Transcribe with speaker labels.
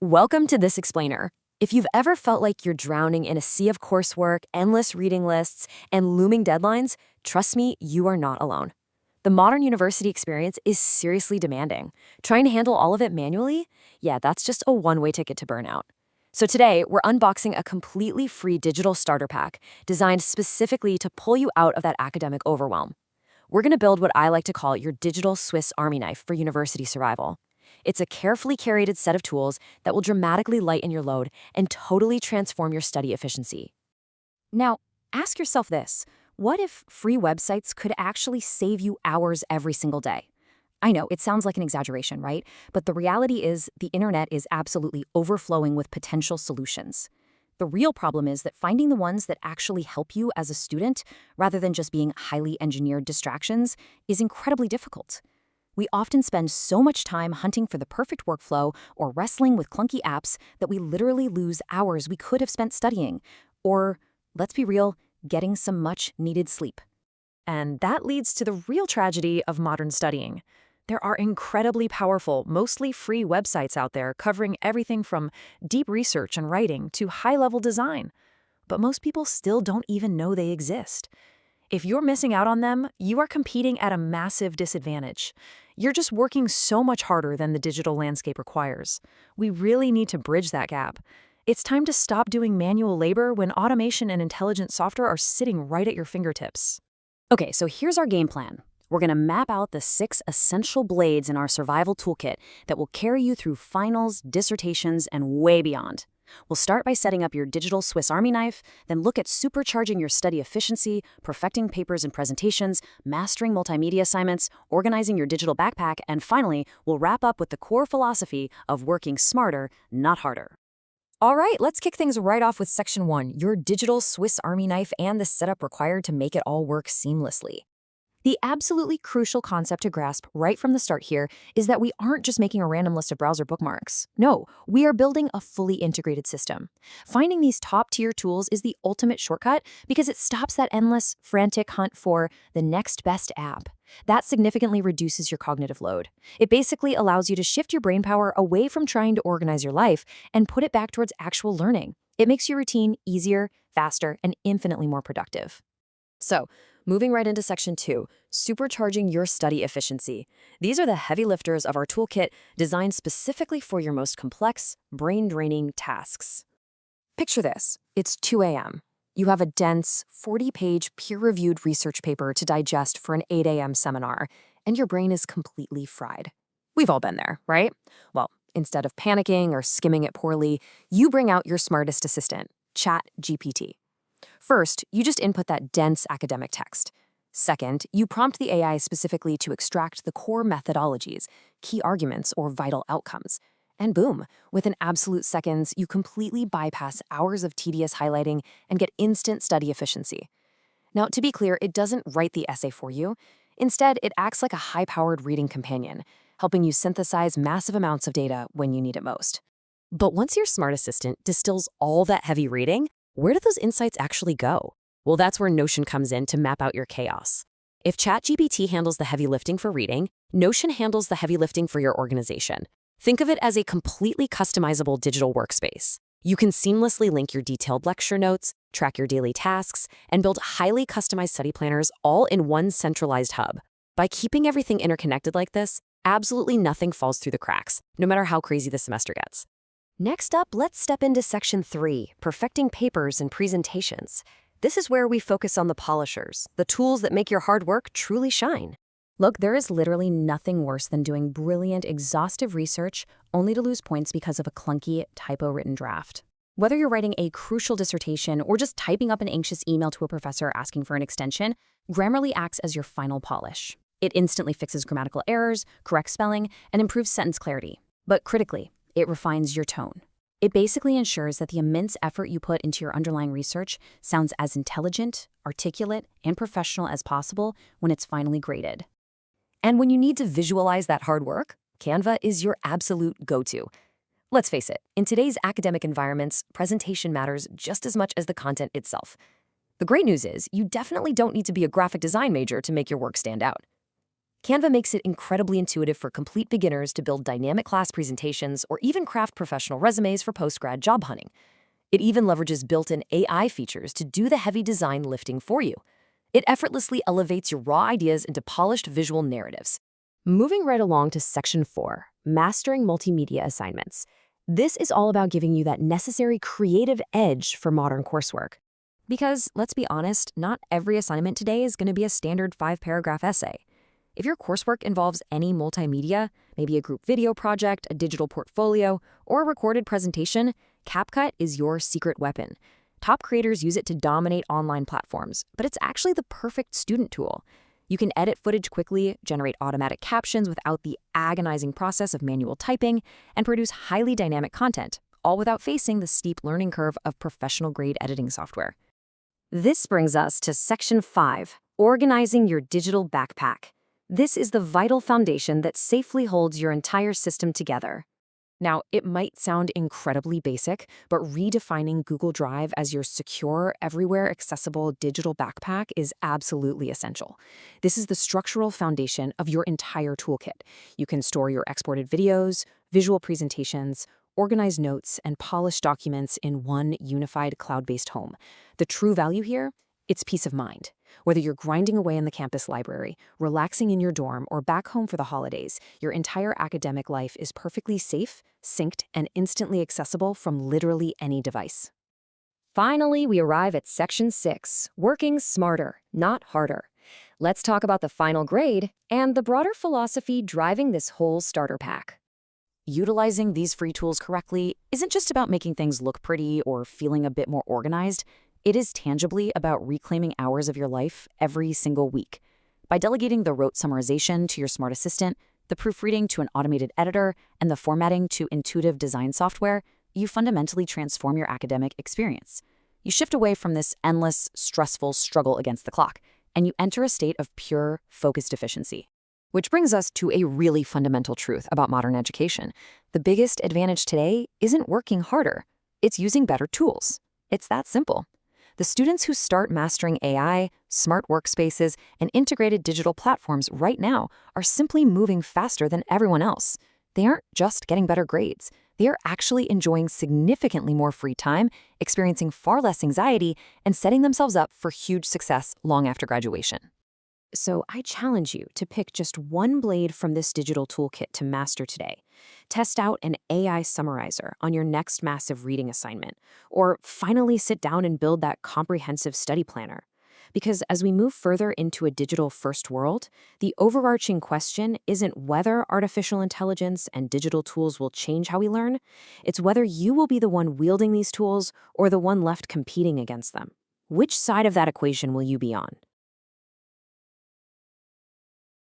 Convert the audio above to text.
Speaker 1: Welcome to This Explainer. If you've ever felt like you're drowning in a sea of coursework, endless reading lists, and looming deadlines, trust me, you are not alone. The modern university experience is seriously demanding. Trying to handle all of it manually? Yeah, that's just a one-way ticket to burnout. So today, we're unboxing a completely free digital starter pack designed specifically to pull you out of that academic overwhelm. We're going to build what I like to call your digital Swiss Army knife for university survival. It's a carefully curated set of tools that will dramatically lighten your load and totally transform your study efficiency. Now, ask yourself this. What if free websites could actually save you hours every single day? I know, it sounds like an exaggeration, right? But the reality is the internet is absolutely overflowing with potential solutions. The real problem is that finding the ones that actually help you as a student, rather than just being highly engineered distractions, is incredibly difficult. We often spend so much time hunting for the perfect workflow or wrestling with clunky apps that we literally lose hours we could have spent studying, or, let's be real, getting some much-needed sleep.
Speaker 2: And that leads to the real tragedy of modern studying. There are incredibly powerful, mostly free websites out there covering everything from deep research and writing to high-level design. But most people still don't even know they exist. If you're missing out on them, you are competing at a massive disadvantage. You're just working so much harder than the digital landscape requires. We really need to bridge that gap. It's time to stop doing manual labor when automation and intelligent software are sitting right at your fingertips.
Speaker 1: Okay, so here's our game plan. We're going to map out the 6 essential blades in our survival toolkit that will carry you through finals, dissertations, and way beyond. We'll start by setting up your digital Swiss Army knife, then look at supercharging your study efficiency, perfecting papers and presentations, mastering multimedia assignments, organizing your digital backpack, and finally, we'll wrap up with the core philosophy of working smarter, not harder. All right, let's kick things right off with Section 1, your digital Swiss Army knife and the setup required to make it all work seamlessly. The absolutely crucial concept to grasp right from the start here is that we aren't just making a random list of browser bookmarks. No, we are building a fully integrated system. Finding these top-tier tools is the ultimate shortcut because it stops that endless, frantic hunt for the next best app. That significantly reduces your cognitive load. It basically allows you to shift your brain power away from trying to organize your life and put it back towards actual learning. It makes your routine easier, faster, and infinitely more productive. So, moving right into Section 2, supercharging your study efficiency. These are the heavy lifters of our toolkit designed specifically for your most complex, brain-draining tasks. Picture this. It's 2 a.m. You have a dense, 40-page peer-reviewed research paper to digest for an 8 a.m. seminar, and your brain is completely fried. We've all been there, right? Well, instead of panicking or skimming it poorly, you bring out your smartest assistant, ChatGPT. First, you just input that dense academic text. Second, you prompt the AI specifically to extract the core methodologies, key arguments, or vital outcomes. And boom, within absolute seconds, you completely bypass hours of tedious highlighting and get instant study efficiency. Now, to be clear, it doesn't write the essay for you. Instead, it acts like a high-powered reading companion, helping you synthesize massive amounts of data when you need it most. But once your smart assistant distills all that heavy reading, where do those insights actually go? Well, that's where Notion comes in to map out your chaos. If ChatGPT handles the heavy lifting for reading, Notion handles the heavy lifting for your organization. Think of it as a completely customizable digital workspace. You can seamlessly link your detailed lecture notes, track your daily tasks, and build highly customized study planners all in one centralized hub. By keeping everything interconnected like this, absolutely nothing falls through the cracks, no matter how crazy the semester gets. Next up, let's step into Section 3, perfecting papers and presentations. This is where we focus on the polishers, the tools that make your hard work truly shine. Look, there is literally nothing worse than doing brilliant, exhaustive research only to lose points because of a clunky, typo-written draft. Whether you're writing a crucial dissertation or just typing up an anxious email to a professor asking for an extension, Grammarly acts as your final polish. It instantly fixes grammatical errors, corrects spelling, and improves sentence clarity. But critically, it refines your tone. It basically ensures that the immense effort you put into your underlying research sounds as intelligent, articulate, and professional as possible when it's finally graded. And when you need to visualize that hard work, Canva is your absolute go-to. Let's face it, in today's academic environments, presentation matters just as much as the content itself. The great news is, you definitely don't need to be a graphic design major to make your work stand out. Canva makes it incredibly intuitive for complete beginners to build dynamic class presentations or even craft professional resumes for post-grad job hunting. It even leverages built-in AI features to do the heavy design lifting for you. It effortlessly elevates your raw ideas into polished visual narratives. Moving right along to Section 4, Mastering Multimedia Assignments. This is all about giving you that necessary creative edge for modern coursework. Because, let's be honest, not every assignment today is going to be a standard 5-paragraph essay. If your coursework involves any multimedia, maybe a group video project, a digital portfolio, or a recorded presentation, CapCut is your secret weapon. Top creators use it to dominate online platforms, but it's actually the perfect student tool. You can edit footage quickly, generate automatic captions without the agonizing process of manual typing, and produce highly dynamic content, all without facing the steep learning curve of professional-grade editing software. This brings us to Section 5, Organizing Your Digital Backpack. This is the vital foundation that safely holds your entire system together. Now, it might sound incredibly basic, but redefining Google Drive as your secure, everywhere accessible digital backpack is absolutely essential. This is the structural foundation of your entire toolkit. You can store your exported videos, visual presentations, organize notes, and polish documents in one unified cloud-based home. The true value here? It's peace of mind. Whether you're grinding away in the campus library, relaxing in your dorm, or back home for the holidays, your entire academic life is perfectly safe, synced, and instantly accessible from literally any device. Finally, we arrive at Section 6, Working Smarter, Not Harder. Let's talk about the final grade and the broader philosophy driving this whole starter pack. Utilizing these free tools correctly isn't just about making things look pretty or feeling a bit more organized. It is tangibly about reclaiming hours of your life every single week. By delegating the rote summarization to your smart assistant, the proofreading to an automated editor, and the formatting to intuitive design software, you fundamentally transform your academic experience. You shift away from this endless, stressful struggle against the clock, and you enter a state of pure, focused efficiency. Which brings us to a really fundamental truth about modern education. The biggest advantage today isn't working harder. It's using better tools. It's that simple. The students who start mastering AI, smart workspaces, and integrated digital platforms right now are simply moving faster than everyone else. They aren't just getting better grades. They are actually enjoying significantly more free time, experiencing far less anxiety, and setting themselves up for huge success long after graduation. So I challenge you to pick just one blade from this digital toolkit to master today. Test out an AI summarizer on your next massive reading assignment, or finally sit down and build that comprehensive study planner. Because as we move further into a digital-first world, the overarching question isn't whether artificial intelligence and digital tools will change how we learn, it's whether you will be the one wielding these tools or the one left competing against them. Which side of that equation will you be on?